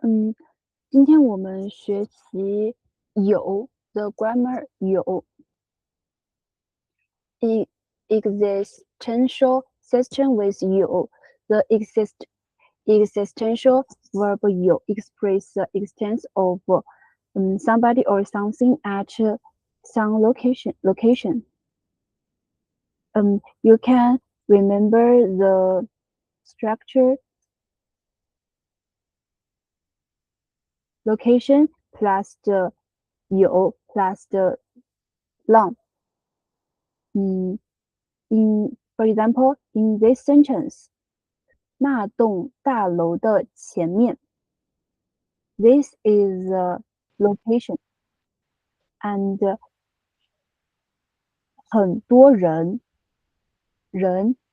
今天我们学习有的 grammar 有 existential system with 有 the existential verb 有 express the extent of somebody or something at some location. You can remember the structure location plus the 有 plus the long. For example, in this sentence, 那栋大楼的前面 this is the location, and 很多人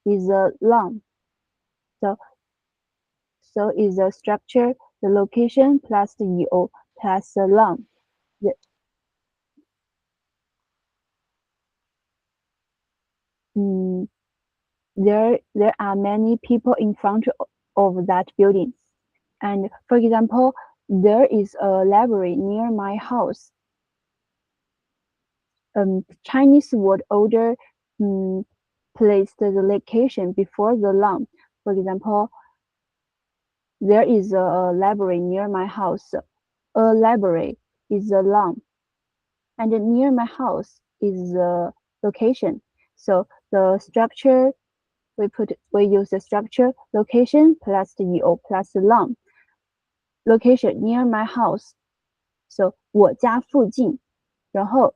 is a long. So is the structure, the location plus the 有 plus the long. There are many people in front of that building. And for example, there is a library near my house. Chinese word order place the location before the long. For example, there is a library near my house. A library is a long, and near my house is the location. So the structure we use the structure location plus the 有 plus the long. Location near my house. So 我家附近，然后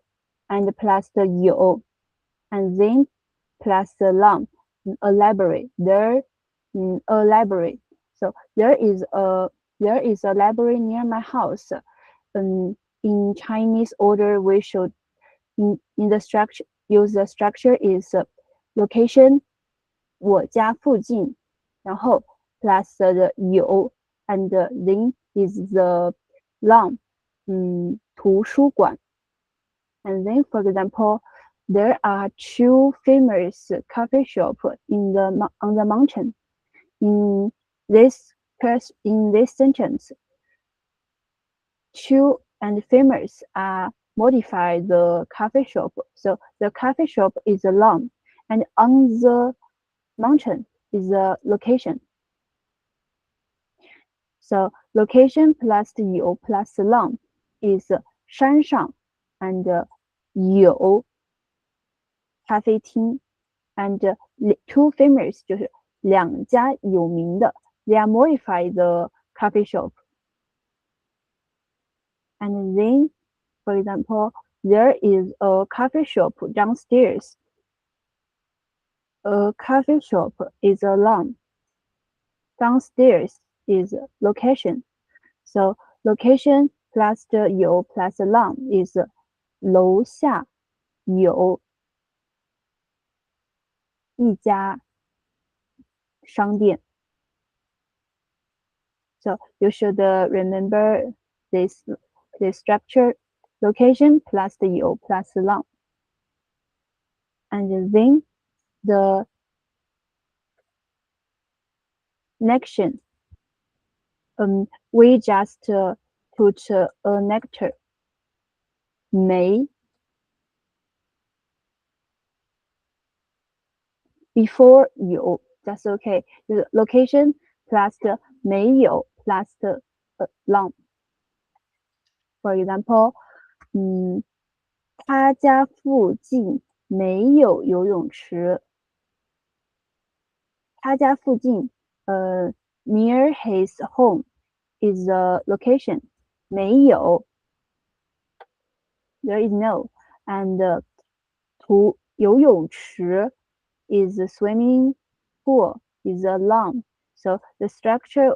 and plus the 有 and then plus the long. A library. There a library. So there is a library near my house. In Chinese order, we should in the structure use the structure is location 我家附近，然后 plus the 有 and then is the long 图书馆。And then, for example, there are two famous coffee shops on the mountain. In this sentence, two and famous are modify the coffee shop. So the coffee shop is long, and on the mountain is the location. So location plus the 有 plus the long is 山上 and 有咖啡厅 and two famous 就是两家有名的 they are modified the coffee shop. And then, for example, there is a coffee shop downstairs. A coffee shop is a long. Downstairs is location. So location plus the 有 plus the long is 楼下有一家商店。So you should remember this structure, location plus the 有 plus the long. And then the next, we just put a nectar. 梅 before 有 that's okay. The location plus the 没有 plus the long. For example, 他家附近没有游泳池。他家附近near his home is the location. 没有 there is no. And 游泳池 is the swimming pool is a long. So the structure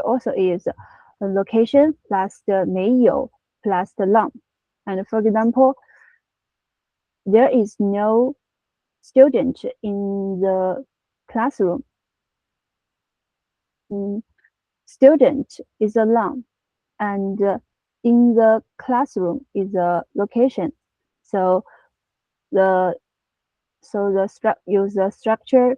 also is a location plus the 没有 plus the long. And for example, there is no student in the classroom. Student is a long, and in the classroom is a location. So use the structure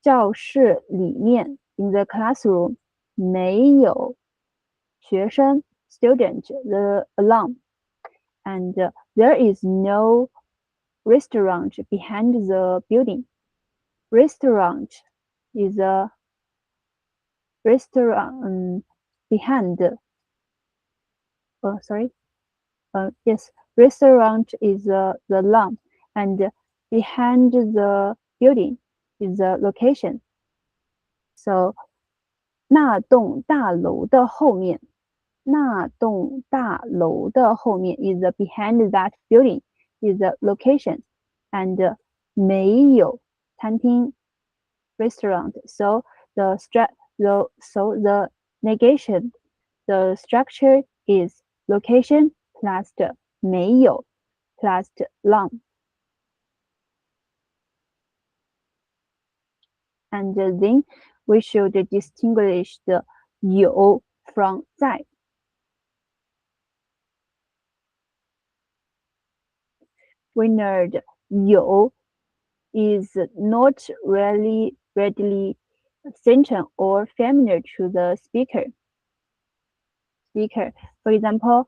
教室里面 in the classroom 没有学生 student the alarm, and there is no restaurant behind the building. Restaurant is a restaurant behind. Sorry. Yes, restaurant is the lawn, and behind the building is the location. So 那栋大楼的后面，那栋大楼的后面 is the behind that building is the location, and 没有餐厅 restaurant. So the negation, the structure is location plus 没有 plus long. And then we should distinguish the 有 from 在. We learned 有 is not really readily certain or familiar to the speaker. For example,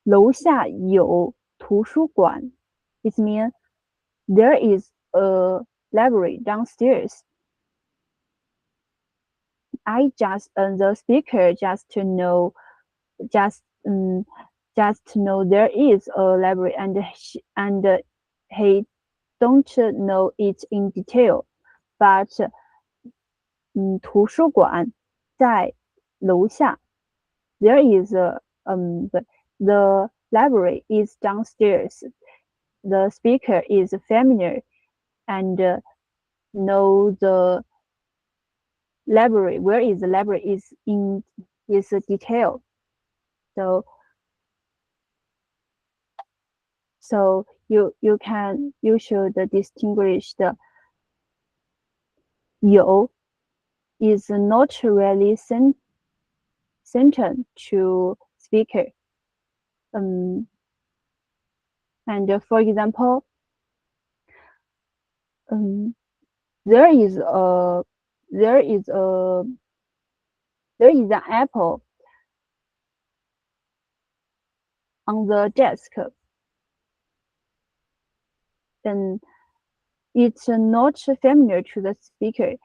楼下有图书馆. It means there is a library downstairs. The speaker just to know there is a library, and he don't know it in detail. But 图书馆在楼下 there is the library is downstairs. The speaker is familiar and know the library. Where is the library is detail. So you should distinguish the 有 is not really sentient to speaker. And for example, there is an apple on the desk. Then it's not familiar to the speaker.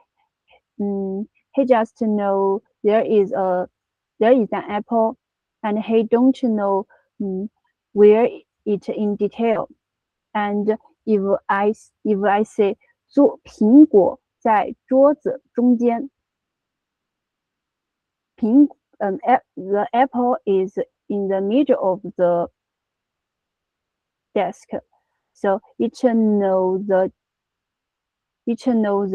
He just know there is an apple, and he don't know where it in detail. And if I say 苹果在桌子中间 the apple is in the middle of the desk. So it knows the details.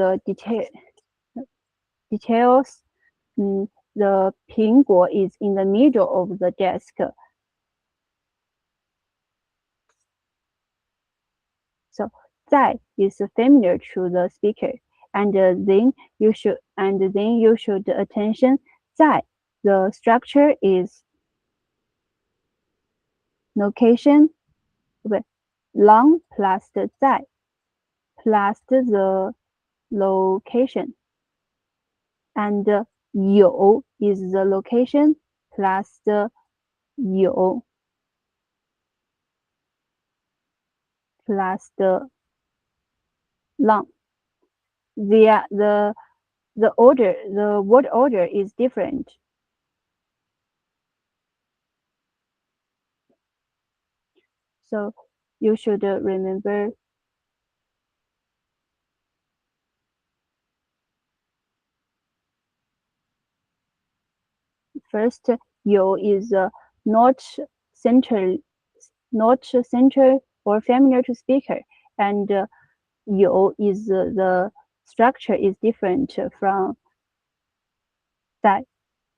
The 苹果 is in the middle of the desk. So 在 is familiar to the speaker, and then you should attention 在 the structure is location, long plus 在 plus the location, and 有 is the location plus the 有 plus the long. The word order is different. So you should remember first, 有 is not central or familiar to speaker, and 有 is the structure is different from 在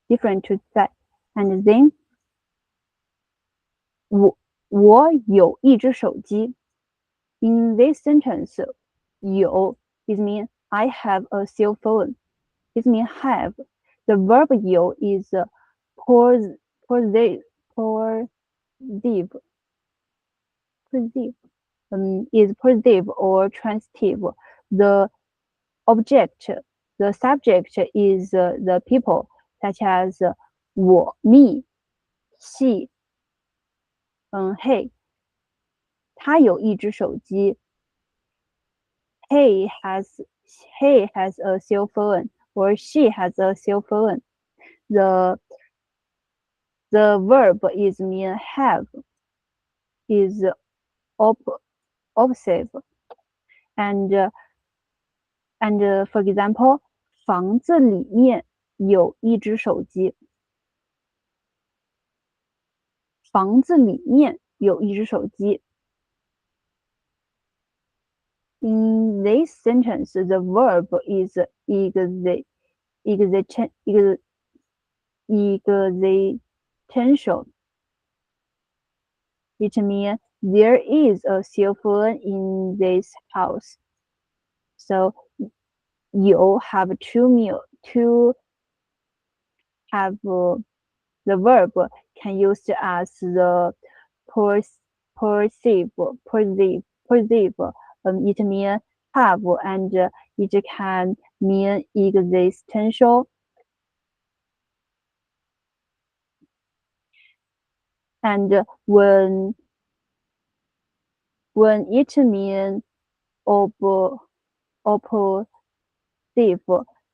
different to 在 and then 我有一只手机 in this sentence 有 it means I have a cell phone. It means have. The verb 有 is possessive is positive or transitive. The object, the subject is the people, such as 我 me she hey 他有一只手机 he has a cell phone or she has a cell phone. The verb is mean have is obsessive and for example 房子里面有一只手机房子里面有一只手机 In this sentence, the verb is existential. It means there is a cell phone in this house. So you have to have the verb can use as the perceive. It means have and it can mean existential. And when it means oppositive,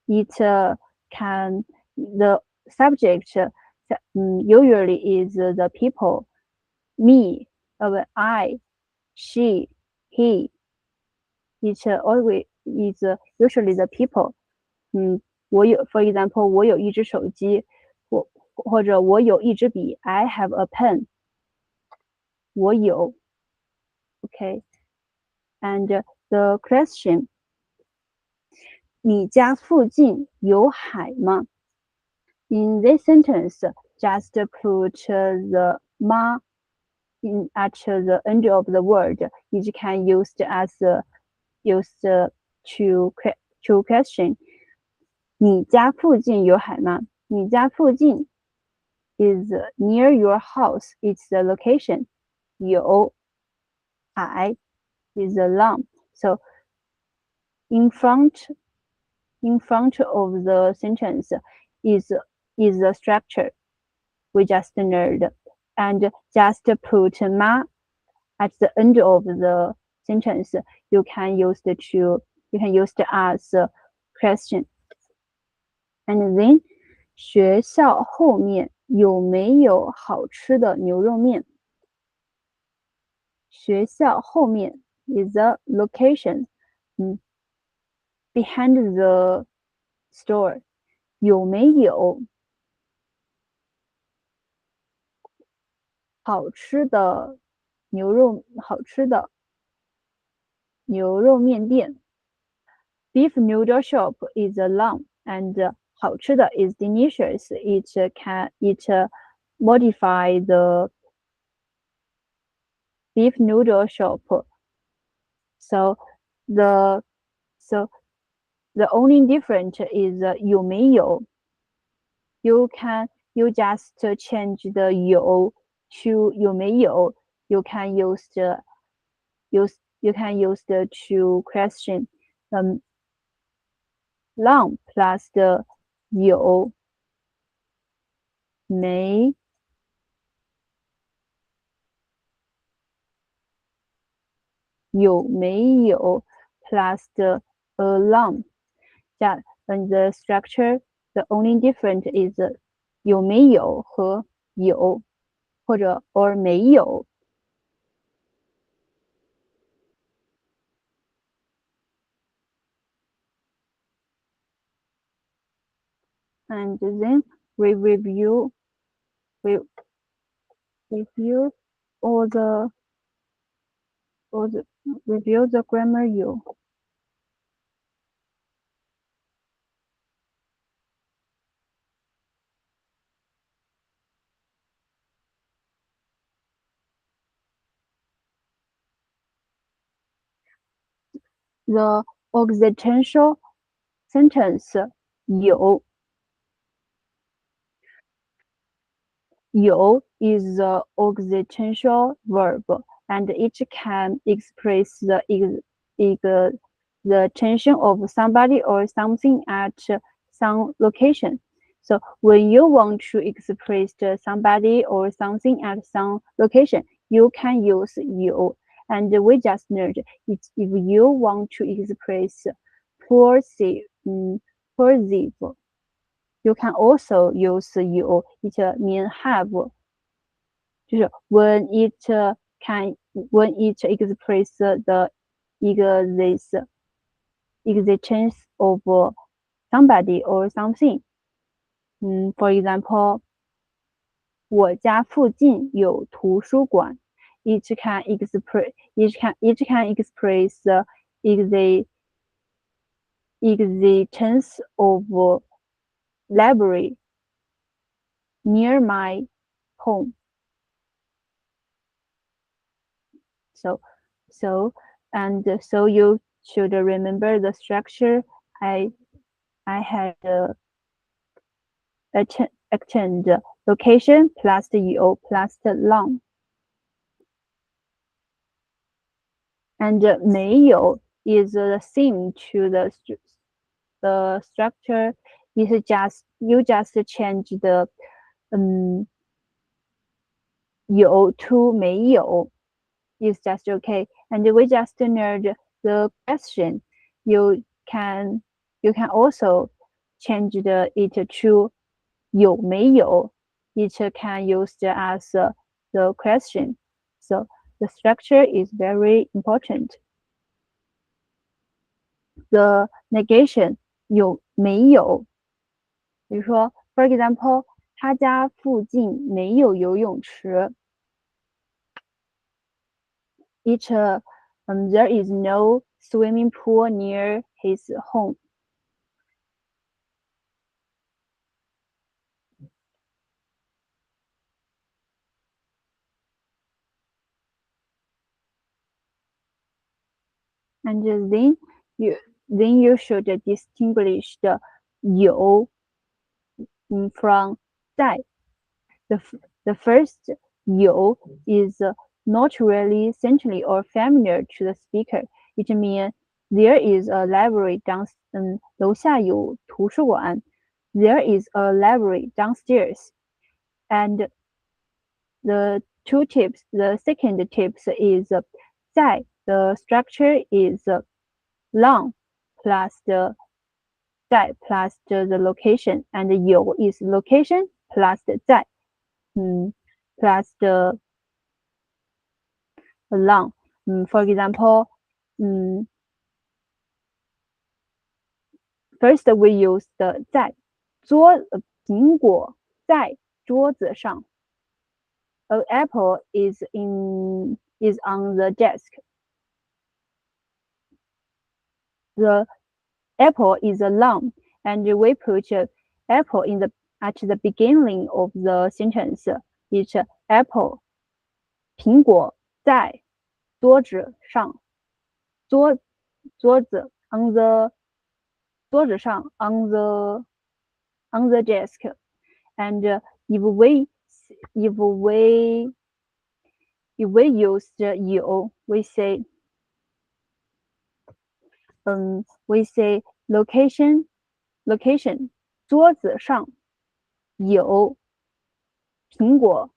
it can the subject usually is the people, me, I, she, he. It always is usually the people. for example 我有一只手机，或者我有一支笔 I have a pen. 我有 okay. And the question 你家附近有海吗 In this sentence, just put the ma at the end of the word. It can used as to question. 你家附近有海吗？你家附近 is near your house. It's the location. 有海 is the lam. So in front of the sentence is the structure we just learned, and just put ma at the end of the sentence. You can use as a question. And then 学校后面有没有好吃的牛肉面？学校后面 is the location. Behind the store. 有没有好吃的牛肉面店 Beef noodle shop is long and 好吃的 is delicious. It modify the beef noodle shop. So the only difference is 有没有 you just change the 有 to 有没有 you can use the to question long plus the 有没有 plus the long. And the structure, the only difference is 有没有和有或者 or 没有。And then we review all the review the grammar you. The existential sentence 有 is the existential verb, and it can express the tension of somebody or something at some location. So when you want to express somebody or something at some location, you can use you. And we just learned if you want to express perceive, you can also use you. It means have. 就是 when it express the existence of somebody or something. For example, 我家附近有图书馆。It can express existence of library near my home. So you should remember the structure I had attend location plus the EO plus the long. And 没有 is the same to the structure. It's just you just change the 有 to 没有 is just okay. And we just learned the question. You can also change it to 有没有. It can use as the question. So the structure is very important. The negation 有没有，比如说 for example 他家附近没有游泳池。There is no swimming pool near his home. And then you should distinguish the 有 from 在. The first 有 is not really centrally or familiar to the speaker. It means there is a library downstairs. 楼下有图书馆. There is a library downstairs. And the second tips is 在 the structure is long plus the 在 plus the location, and 有 is location plus 在 plus the long. For example, first we use the 在苹果在桌子上。An apple is on the desk. The apple is long, and we put apple at the beginning of the sentence. It's apple. 苹果在桌子上。桌子 on the 桌子上 on the desk. And if we use the 有 we say location 桌子上有苹果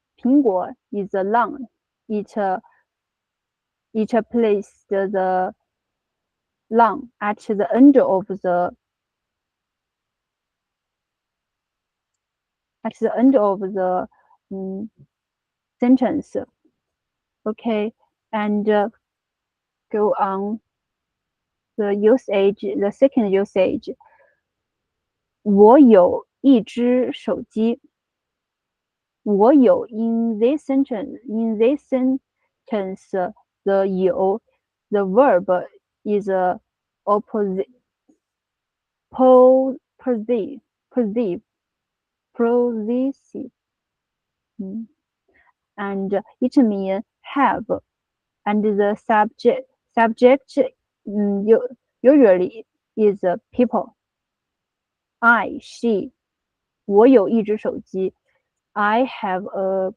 is a long. It placed the long at the end of the sentence. Okay, and go on the usage, the second usage. 我有一只手机。我有 in this sentence the 有 the verb is opposite possessive. And it means have, and the subject usually is people. She 我有一只手机。I have a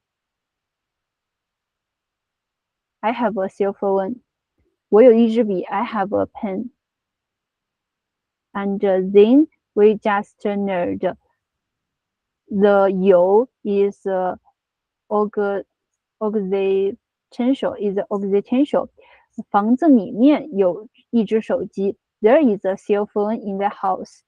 cell phone. 我有一支笔 I have a pen. And then we just learned the 有 is existential. 房子里面有一只手机。There is a cell phone in the house.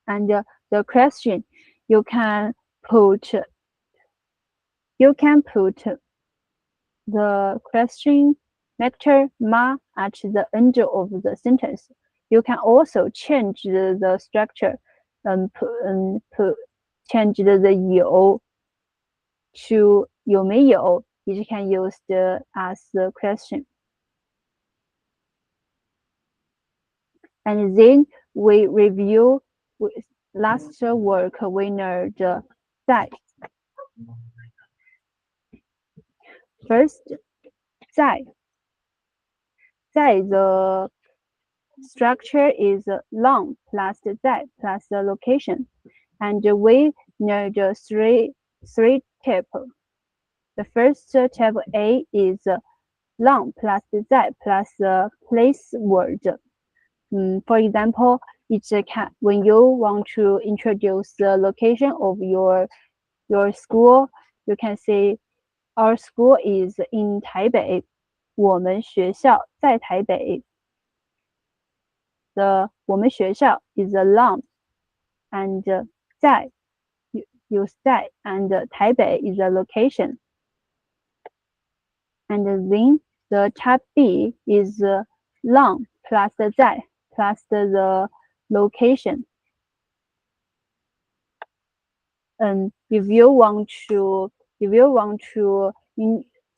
And the question, you can put the question letter ma at the end of the sentence. You can also change the structure and change the 有 to 有没有. You can use as the question. And then we review last work winner 在. First, 在 the structure is long plus 在 plus the location, and we need three steps. The first step A is long plus 在 plus the place word. For example, when you want to introduce the location of your school, you can say our school is in Taipei. 我们学校在台北。我们学校 is a long, and 在 use 在 and 台北 is a location. And then the type B is long plus 在 plus the location. And if you want to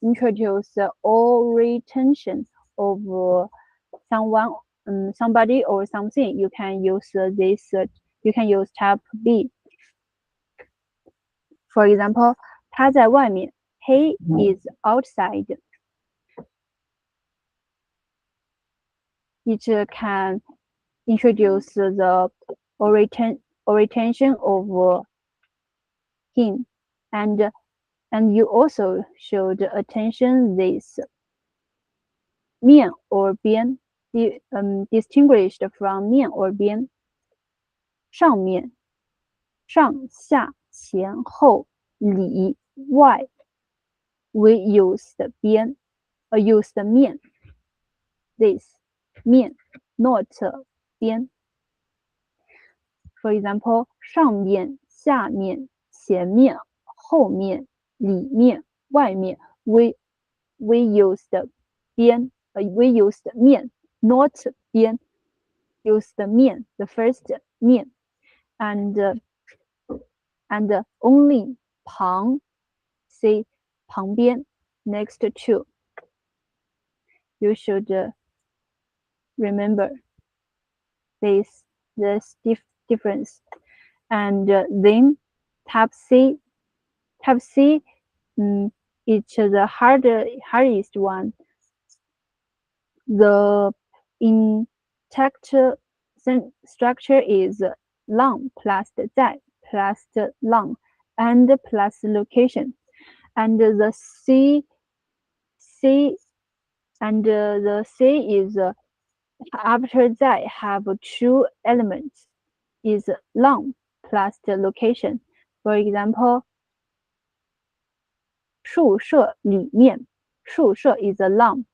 introduce the orientation of somebody or something, you can use you can use type B. For example, 他在外面 he is outside. It can introduce the orientation of him, and you also should attention this 面 or 边 distinguished from 面 or 边。上面上下前后里外 we use 边 use 面 this 面 not 边。For example, 上面下面前面后面里面外面 we use 边 we use 面 not 边 use 面 the first 面 and only 旁 say 旁边 next to. You should remember this difference. And then type C it's the hardest one. The intact structure is long plus 在 plus long and plus location, and the C is after 在 have two elements is long plus the location. For example, 宿舍里面宿舍 is a long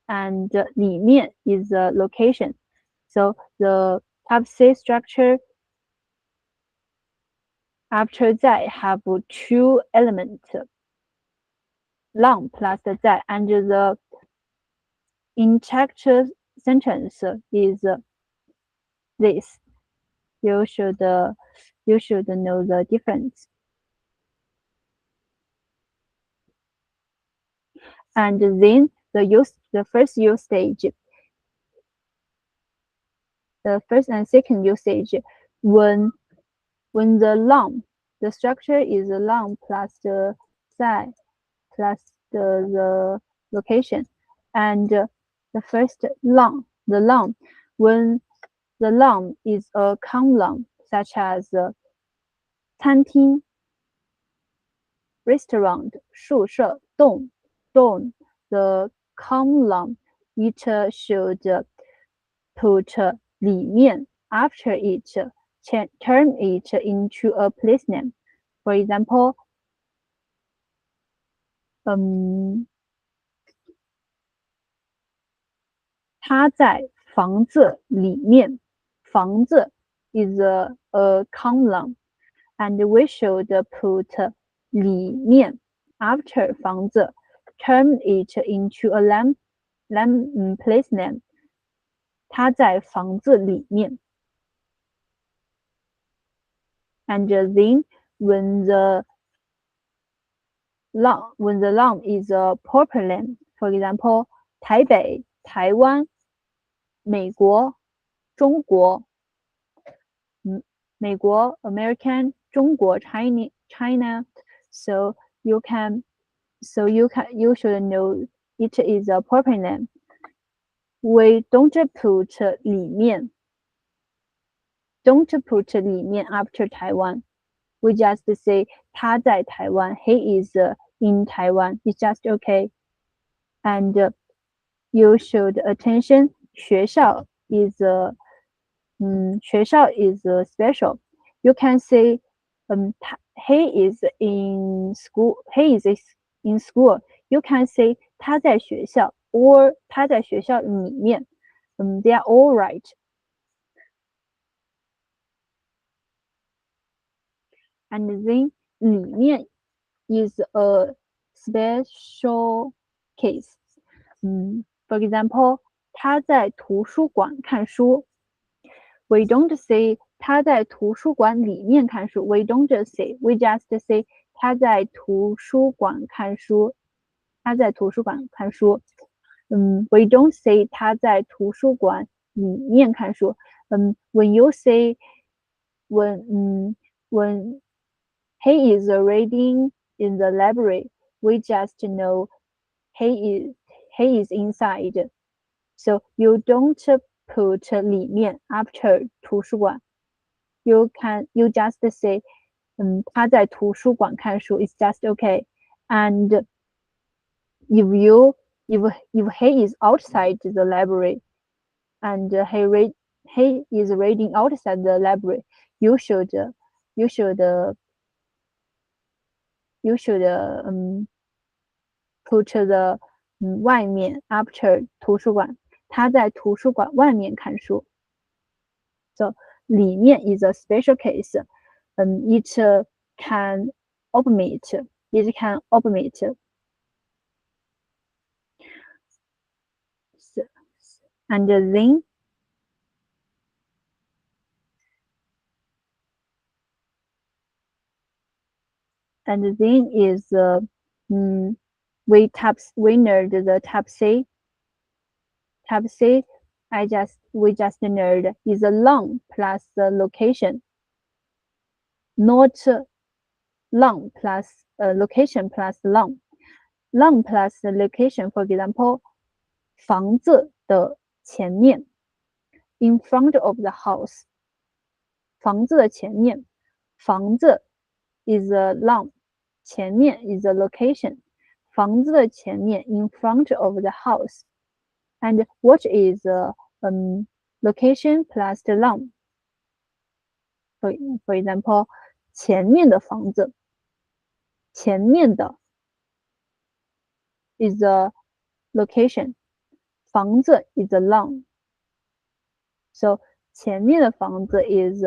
and 里面 is a location. So the type C structure after 在 have two elements, long plus 在, and the intact sentence is this. You should know the difference. And then the first usage, the first and second usage, when the structure is long plus 在 plus the location, and the first long, when the long is a common long, such as 餐厅 restaurant 宿舍 dorm, the common long, it should put 里面 after it, turn it into a place name. For example, 他在房子里面。房子 is a column, and we should put 里面 after 房子 turn it into a place name. 他在房子里面。And then when the noun is a proper name, for example, 台北、台湾、美国、中国、美国 American, 中国 China. So you should know it is a proper name. We don't put 里面 after Taiwan. We just say 他在台湾 he is in Taiwan. It's just okay. And you should attention 学校 is special. You can say he is in school. You can say 他在学校 or 他在学校里面。They are all right. And then 里面 is a special case. For example, 他在图书馆看书。We don't say 他在图书馆里面看书。We don't say. We just say 他在图书馆看书。他在图书馆看书。We don't say 他在图书馆里面看书。When you say when he is reading in the library, we just know he is inside. So you don't put 里面 after 图书馆。You just say 他在图书馆看书 is just okay. And if he is outside the library and he is reading outside the library, you should put the 外面 after 图书馆。他在图书馆外面看书。So 里面 is a special case. It can omit. And then is we learned the type C. Type C, we just learned is a long plus the location, not long plus location plus long. Long plus location, for example, 房子的前面 in front of the house. 房子的前面，房子 is a long, 前面 is a location. 房子的前面 in front of the house. And what is location plus the long? For example, 前面的房子，前面的 is a location. 房子 is a long. So 前面的房子 is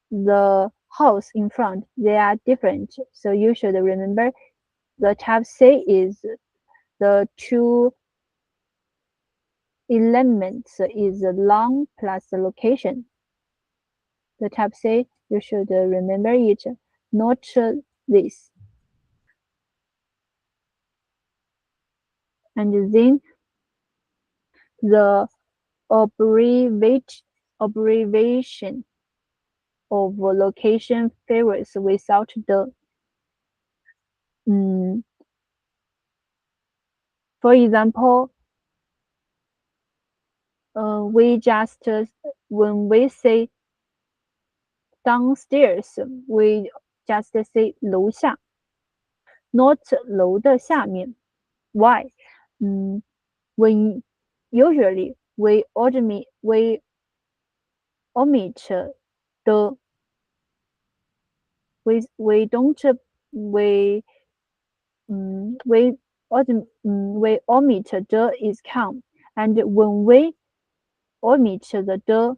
the house in front. They are different. So you should remember the type C is the two elements is long plus the location. The type C, you should remember it, not this. And then the abbreviation of location favors without the. For example, we just when we say downstairs, we just say 楼下 not 楼的下面。Why? When usually 为 omit 的 we don't we we omit the is count, and when we omit the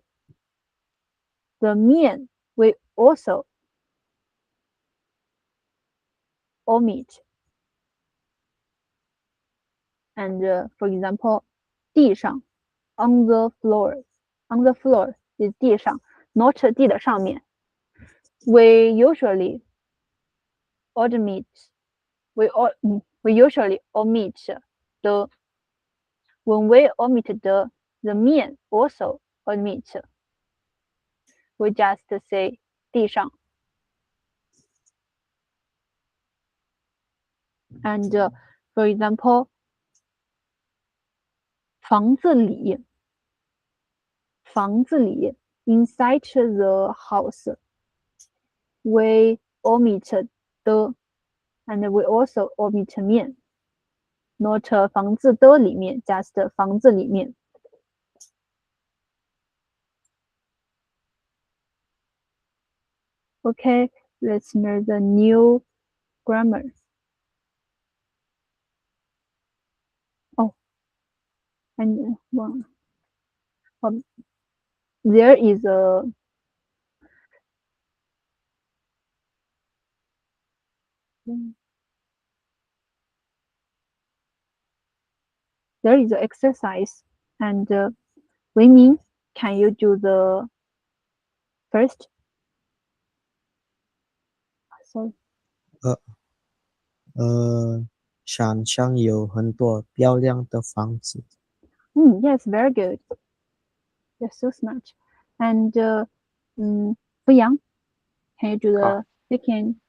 面 we also omit. And for example, 地上 on the floor is 地上 not 地的上面。We usually omit we usually omit the when we omit the 面 also omit. We just say 地上。And for example, 房子里 inside the house we omit the and we also omit 面 not 房子的里面 just 房子里面。Okay, let's learn the new grammar. Oh, and one. There is a exercise, and Wei Ming, can you do the first? Sorry. 山上有很多漂亮的房子。Yes, very good. You're so smart. And Fu Yang, can you do the second?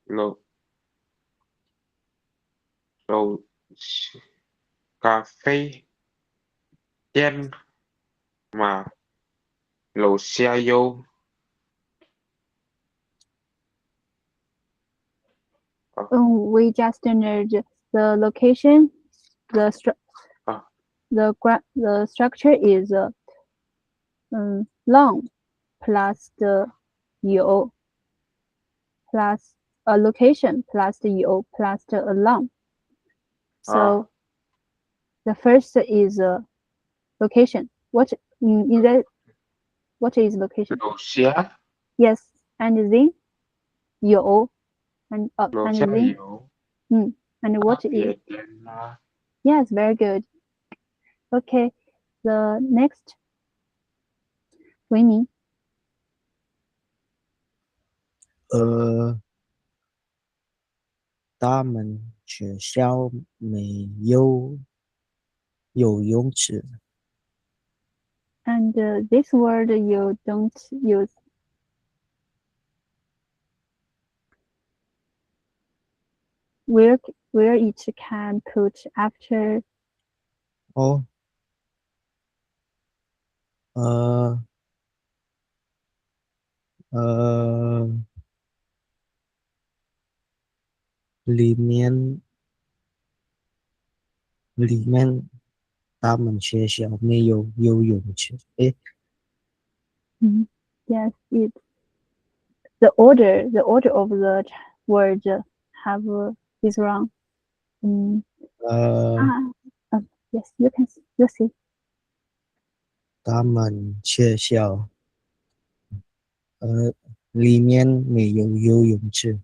Lầu lầu cà phê trên mà lầu xe vô. We just entered the location. The structure is long plus the you plus a location plus the you plus the long. So the first is location. What is that? What is location? Lầu xe. Yes, and then you and Lầu and xe then vô. and what is? Trên Yes, very good. Okay, the next. Wei Ming. 他们学校没有游泳池。And this word you don't use. Where it can put after. Oh. 里面他们学校没有游泳池。Yes, it. The order of the word have is wrong. Yes, you can see. 他们学校里面没有游泳池。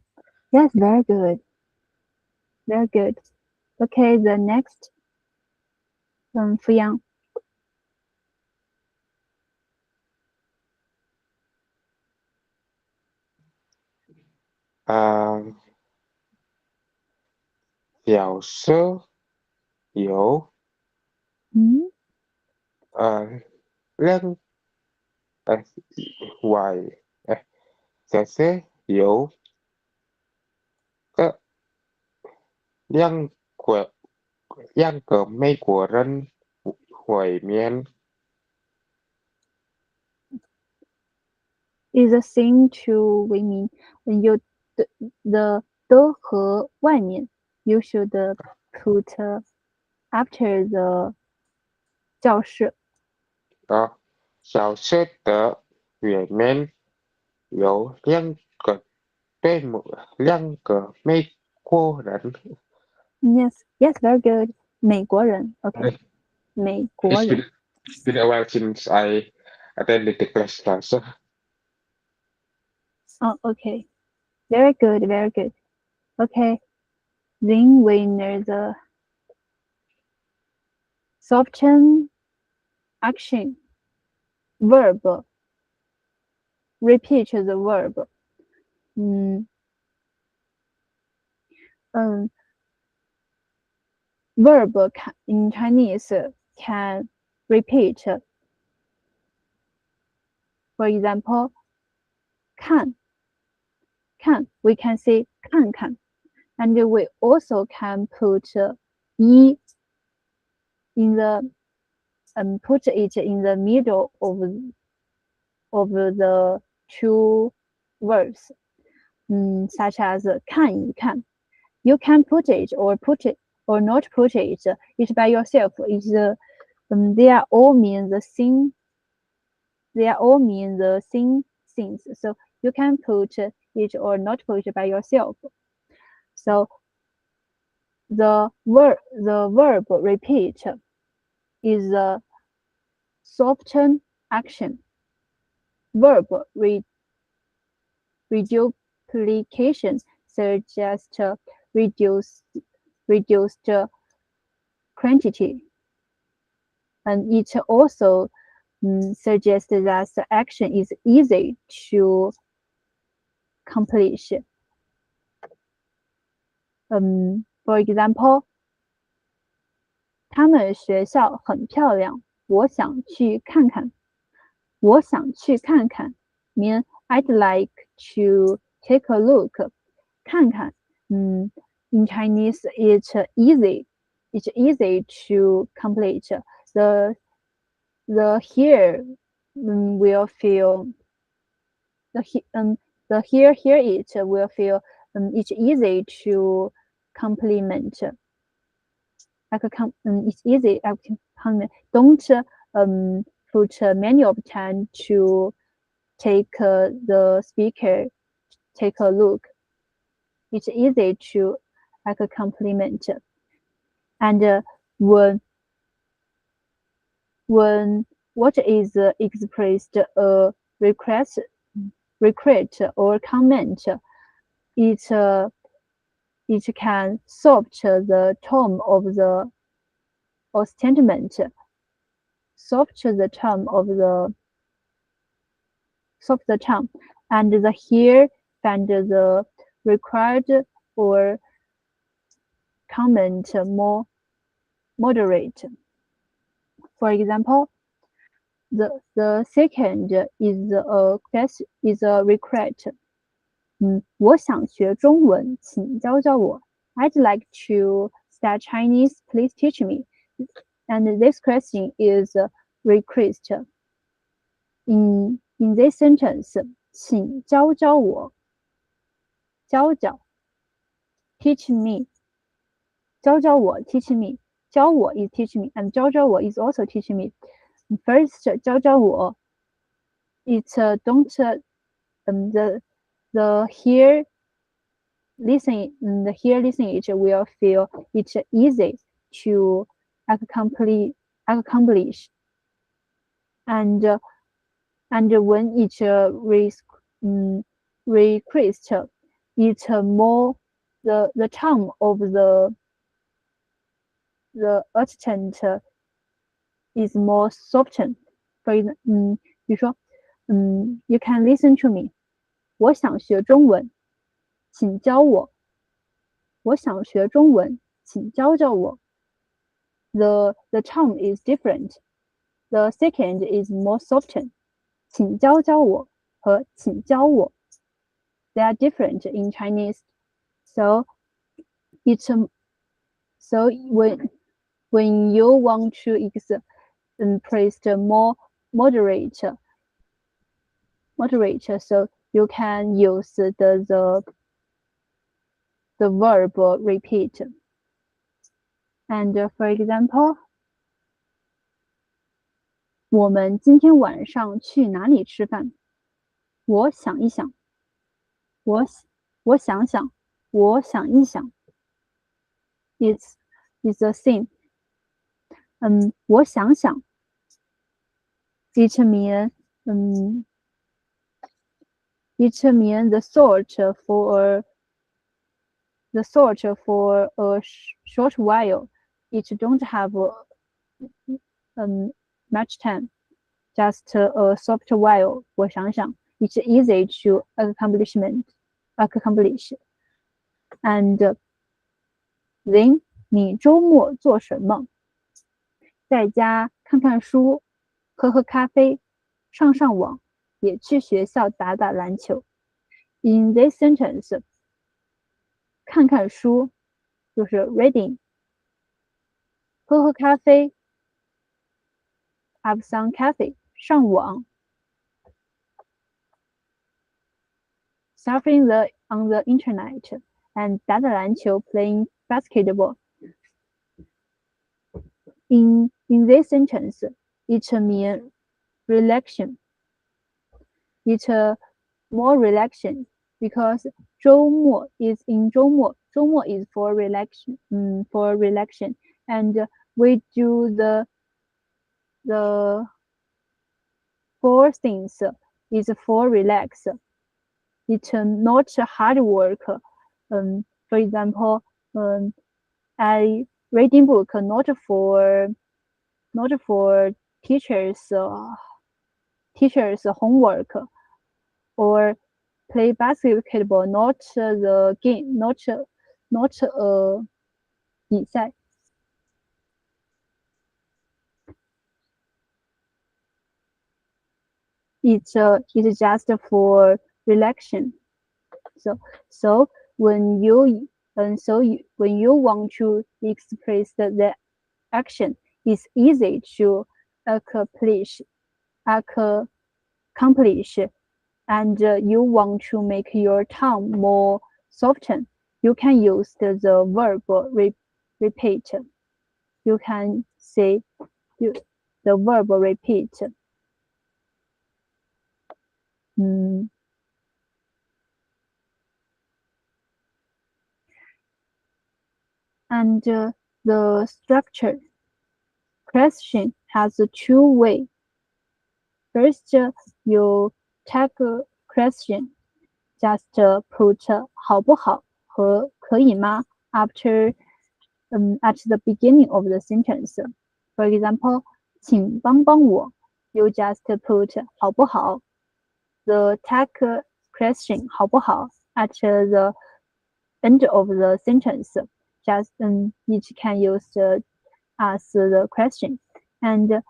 Yes, very good. Very good. Okay, the next. Fu Yang. 小车有lên ngoài小车有个两个美国人会面。Is a thing to 为民 when you the 的和外面 you should put after the 教室。小室的里面有两个美国人。Yes, yes, very good. 美国人 OK. 美国 It's 人 been a while since I attended the class. Oh, OK. Very good, very good. OK. Then we know the soften action verb. Repeat the verb. Verb in Chinese can repeat. For example, 看 we can say 看看, and we also can put 一 in the put it in the middle of the two words, such as 看一看. You can put it or not put it by yourself. They are all mean the same. They are all mean the same things. So you can put it or not put it by yourself. So the verb repeat is a soften action. Verb reduplication suggests reduced quantity, and it also suggests that the action is easy to accomplish. For example, 他们学校很漂亮，我想去看看。我想去看看 mean I'd like to take a look. 看看 in Chinese it's easy. It's easy to complete. The here will feel the here it will feel it's easy to complement. It's easy. Don't put many of time to take the speaker take a look. It's easy to compliment. And when what is expressed a request or comment, it can soften the tone of the or statement, soften the tone of the and the here find the required or comment more moderate. For example, the second is a request. 我想学中文，请教教我。I'd like to start Chinese. Please teach me. And this question is a request. In this sentence, 请教教我。教教 teach me. 教教我 teach me. 教我 is teach me, and 教教我 is also teach me. First, 教教我 it's don't the here listening it will feel it's easy to accomplish, and when it request it's more the tone of the accent is more softened. 比如说you can listen to me. 我想学中文，请教我。我想学中文，请教教我。The tone is different. The second is more softened. 请教教我和请教我 they are different in Chinese. So it's so when you want to express more moderate, so you can use the verb repeat. And for example, 我们今天晚上去哪里吃饭？我想一想，我想想，我想一想。It's the same. 我想想。It means the sort for a short while. It don't have much time. Just a soft while. 我想想 it's easy to accomplish. And then 你周末做什么？在家看看书，喝喝咖啡，上上网，也去学校打打篮球。In this sentence, 看看书就是 reading， 喝喝咖啡 have some coffee， 上网 surfing on the internet, and 打打篮球 playing basketball. In this sentence, it means relaxation. It's more relaxation because 周末 is in 周末 is for relaxation, and we do the four things is for relax. It's not hard work. For example, I reading book not for teachers homework, or play basketball not the game, not a 比赛。It's just for relaxation. So when you want to express the action, it's easy to accomplish, and you want to make your tongue more soften, you can use the verb repeat. You can say the verb repeat. And the structure question has two ways. First, you take a question, just put 好不好和可以吗 after at the beginning of the sentence. For example, 请帮帮我 you just put 好不好 the take question 好不好 at the end of the sentence. Just it can use as the question. And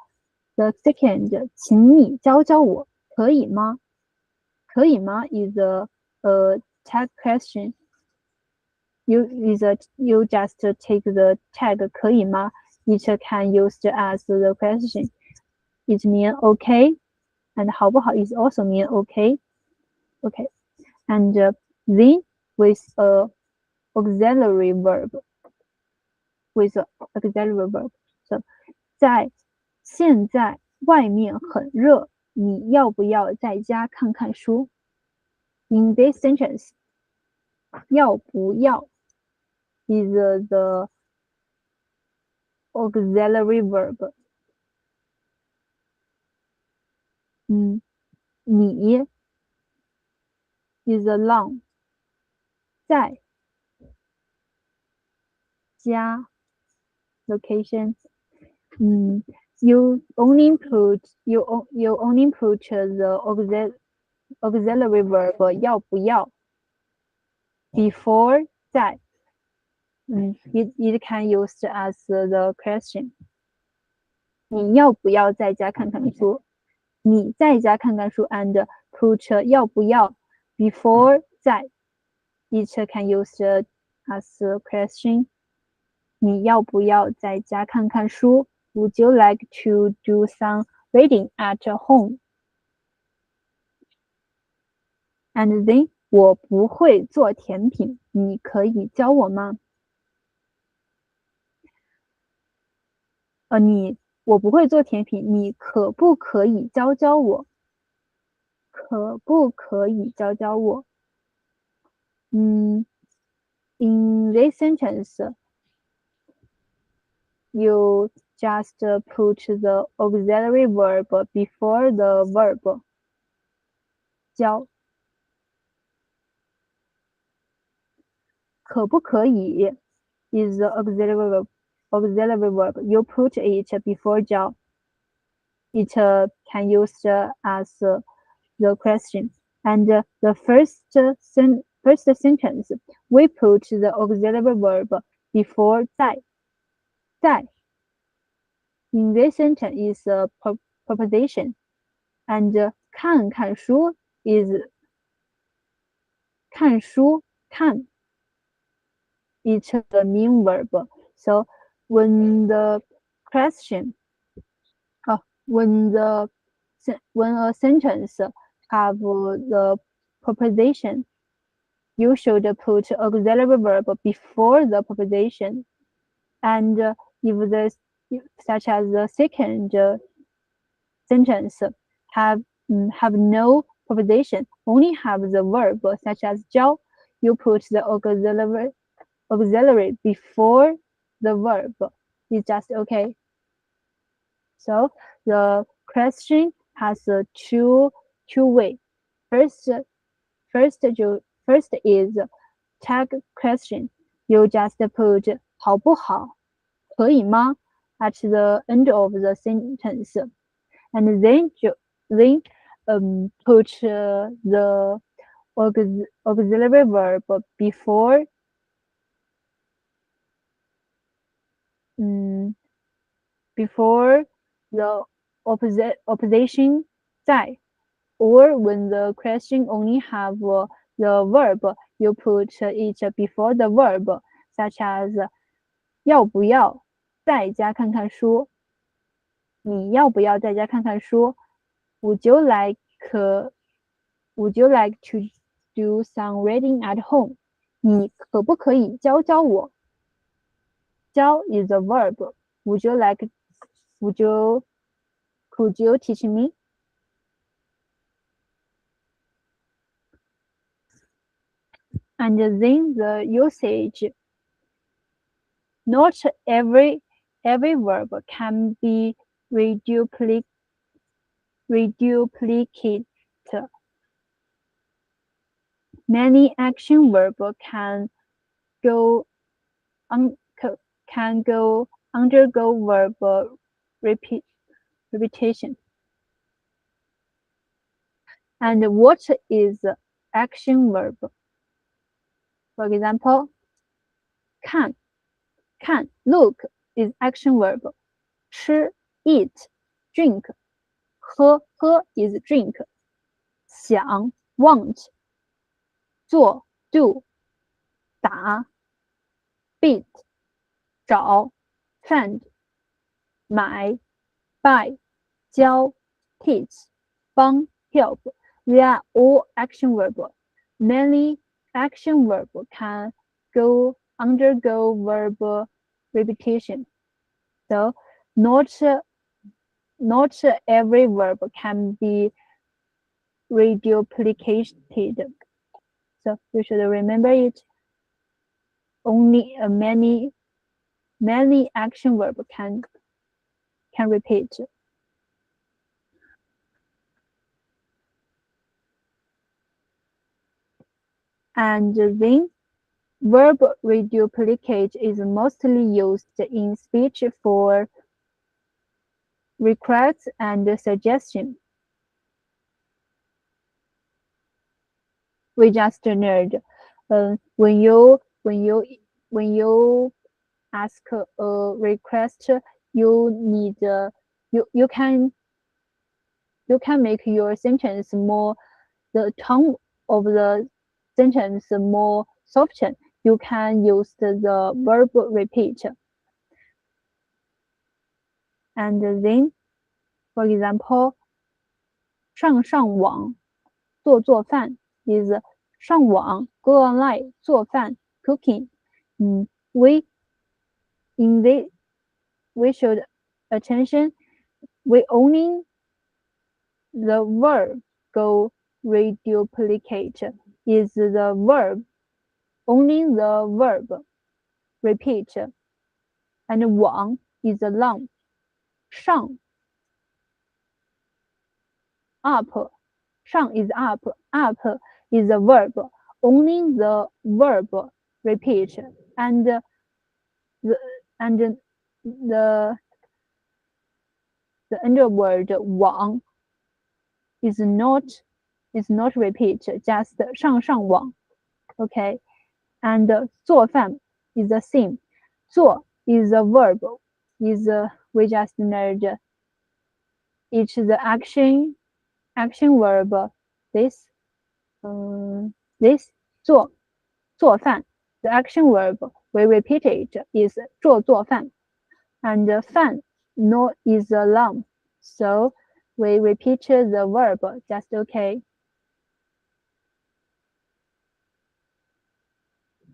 the second, 请你教教我可以吗？可以吗 is a tag question. You just take the tag 可以吗 it can use as the question. It means okay, and 好不好 is also mean okay. And then with a auxiliary verb. So 在现在外面很热，你要不要在家看看书 ？In this sentence, 要不要 is the auxiliary verb. 你 is a noun. 在家 location. You only put the auxiliary verb 要不要 before 在 it can use as the question. 你要不要在家看看书？你在家看看书 and put 要不要 before 在 it can use as a question. 你要不要在家看看书 Would you like to do some reading at home? And then 我不会做甜品，你可以教我吗？我不会做甜品，你可不可以教教我？可不可以教教我？In this sentence, you just put the auxiliary verb before the verb 教。可不可以 is the auxiliary verb. You put it before 教。It can use as the question. And the first sentence, we put the auxiliary verb before 在。在 in this sentence is a proposition. And 看书 is 看书看 it's the main verb. So when the question when a sentence have the proposition, you should put auxiliary verb before the proposition. And such as the second sentence have no proposition, only have the verb such as 教, you put the auxiliary before the verb. It's just okay. So the question has two way. First is tag question. You just put 好不好？可以吗？ at the end of the sentence, and then put the auxiliary verb before the opposition 在, or when the question only have the verb, you put it before the verb, such as 要不要在家看看书？你要不要在家看看书？ Would you like to do some reading at home? 你可不可以教教我？教 is a verb. Could you teach me? And then the usage. Not every verb can be reduplicated. Many action verbs can undergo verb repetition. And what is action verb? For example, 看 look is action verb. 吃 eat, drink, 喝 is drink. 想 want, 做 do, 打 beat, 找 find, 买 buy, 教 teach, 帮 help. They are all action verb. Many action verb can undergo verb repetition. So not every verb can be reduplicated. So you should remember it. Only many action verb can repeat. And then verb reduplicate is mostly used in speech for requests and suggestion. We just learned when you ask a request, you can make your sentence more, the tone of the sentence more soften. You can use the verb repeat. And then, for example, 上网做饭 is 上网 go online 做饭 cooking. We should attention. We owning the verb go reduplicate is the verb owning the verb repeat, and 网 is the noun. 上 up, 上 is up, up is the verb owning the verb repeat, and the underword 网 is not repeat, just 上网. Okay, and 做饭 is the same. 做 is a verb, is we just learned. It's the action verb. This 做饭 the action verb we repeat it is 做饭, and 饭 no is a noun, so we repeat the verb just okay.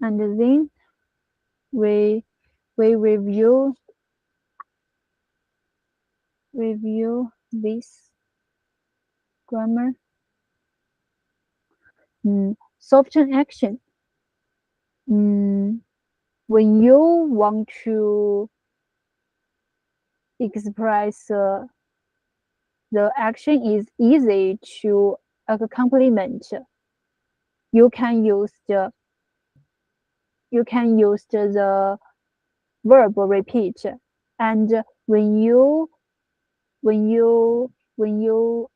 And then we review this grammar. Soften action. When you want to express the action is easy to a complement, you can use the verb repeat. And when you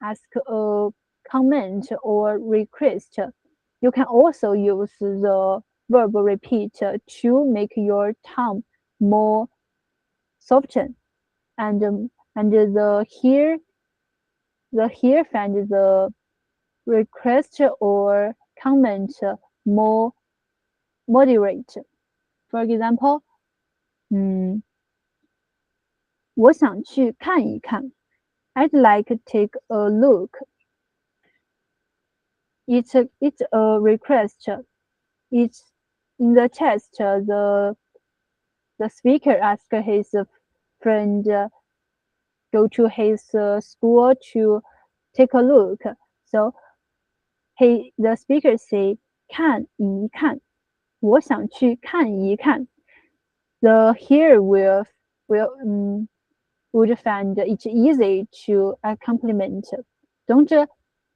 ask a comment or request, you can also use the verb repeat to make your tone more soften. And the here find the request or comment more moderate. For example, 我想去看一看. I'd like to take a look. It's a request. It's in the test. The speaker asked his friend go to his school to take a look. So the speaker say 看一看. 我想去看一看. The here would find it easy to complement. Don't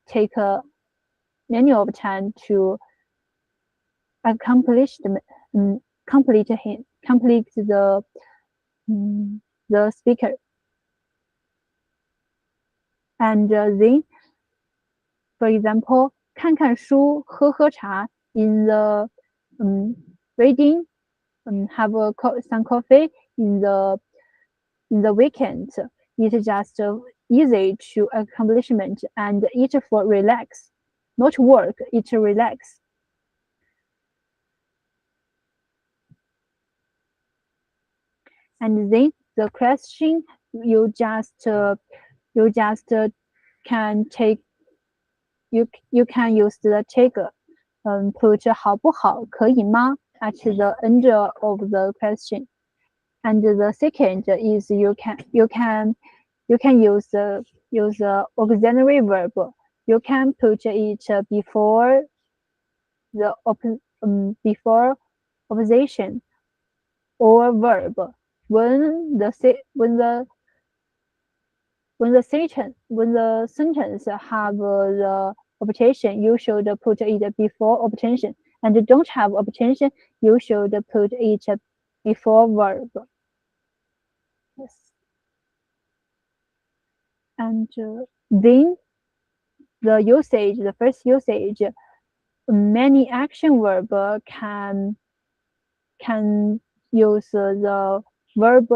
take many of time to complete the speaker. And then, for example, 看看书, 喝茶 in the reading, have some coffee in the weekend. It's just easy to accomplishment, and eat for relax, not work, it's relax. And then the question you just can take, you can use the take, put 好不好, 可以吗 at the end of the question. And the second is you can use auxiliary verb. You can put it before the opposition or verb. When the sentence have the opposition, you should put it before opposition. And don't have opposition, you should put it before verb. Yes. And then the first usage, many action verb can use the verb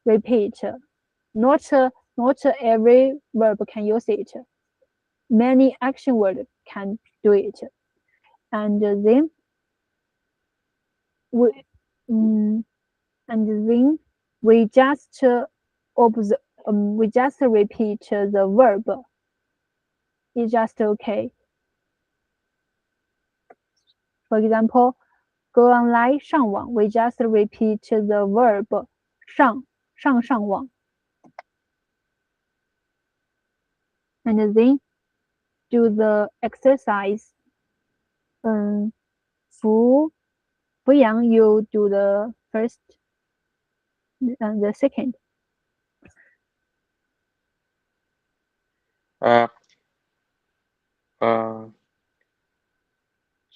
repeat. Not every verb can use it. Many action words can do it. And then we just repeat the verb. It's just okay. For example, go online 上网 we just repeat the verb 上网 and then do the exercise. 扶阳 you do the first and the second.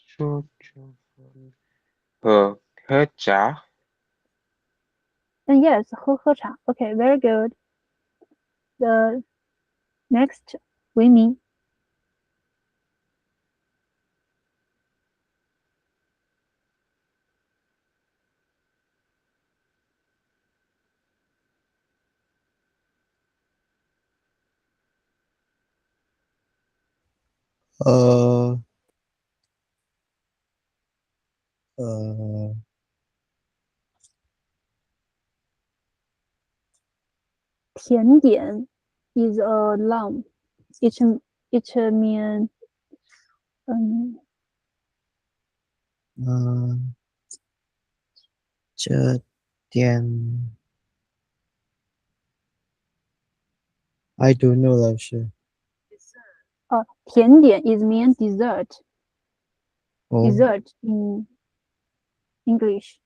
说喝茶 And yes, 喝茶 okay, very good. The next 为民 呃呃甜点 is a noun. It mean 这点 I don't know 老师。甜点 is mean dessert. 哦 Dessert in English.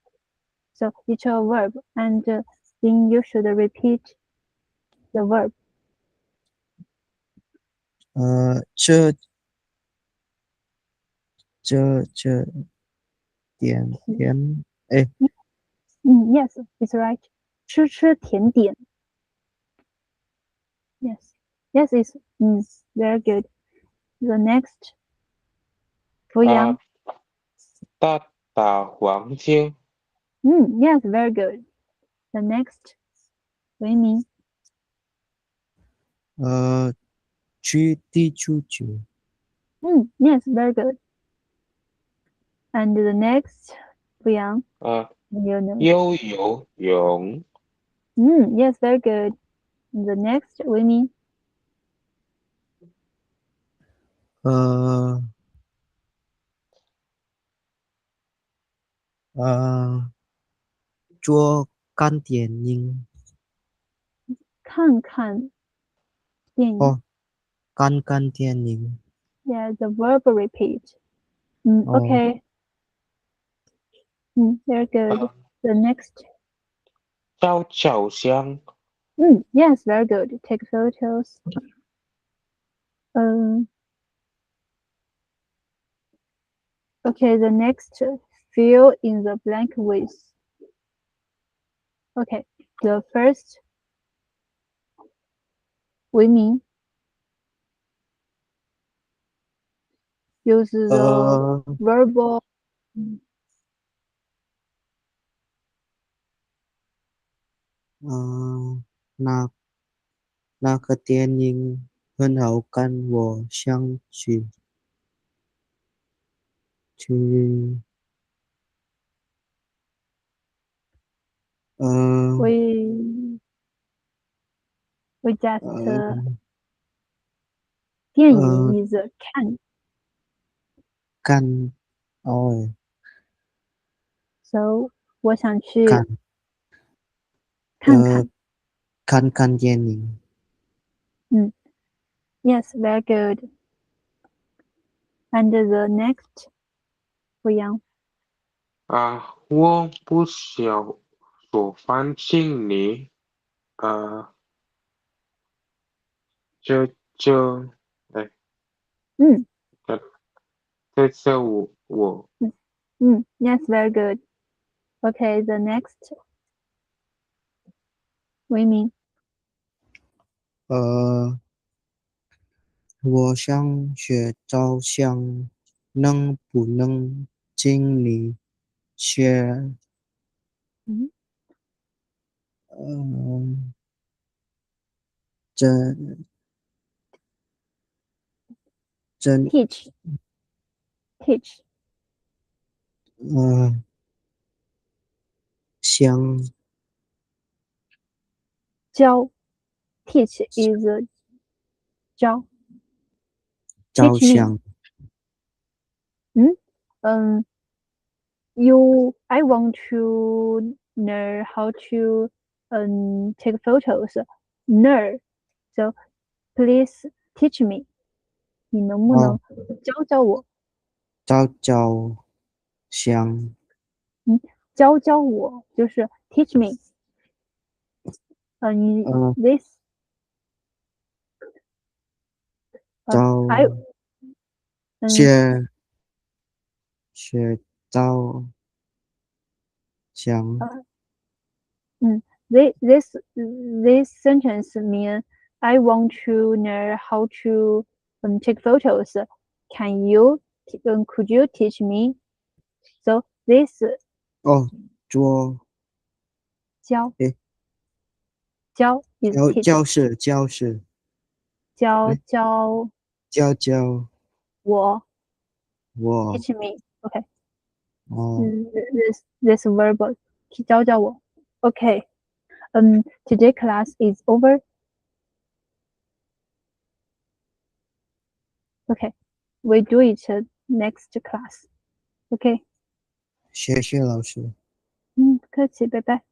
So it's a verb and then you should repeat the verb. 这点哎 Yes, it's right. 吃甜点 Yes, it's very good. The next 扶阳大黄精 yes, very good. The next 为民去地球酒。yes, very good. And the next 扶阳 you know. 游泳 Yes, very good. The next 为民做看电影。看看电影哦，看电影。Yeah, the verb repeat. Okay. Very good. The next. 照相 Yes, very good. Take photos. Okay, the next fill in the blank with. Okay, the first 为民 use the verbal 那个电影很好看，我想去。we just 电影 is 看哦 so 我想去看看看电影。Yes, very good. And the next 不一样我不想说反请你哎这是我Yes, very good. Okay, the next 为民我想学照相，能不能请你学？这 teach 相教 teach is 教照 teach me 相。I want to learn how to take photos. Learn. So please teach me. 你能不能哦，教教我？招招香，教教我，就是 teach me。你 呃，this I 招嗯谢谢招香，呃this sentence mean I want to learn how to take photos. Could you teach me? So this 哦，桌，教诶，教 is 教 teach 教室，诶，教教我 我，teach me. Okay. 哦，This verb 教教我。Okay. Today class is over. Okay. We do it next class. Okay. 谢谢老师。不客气，拜拜。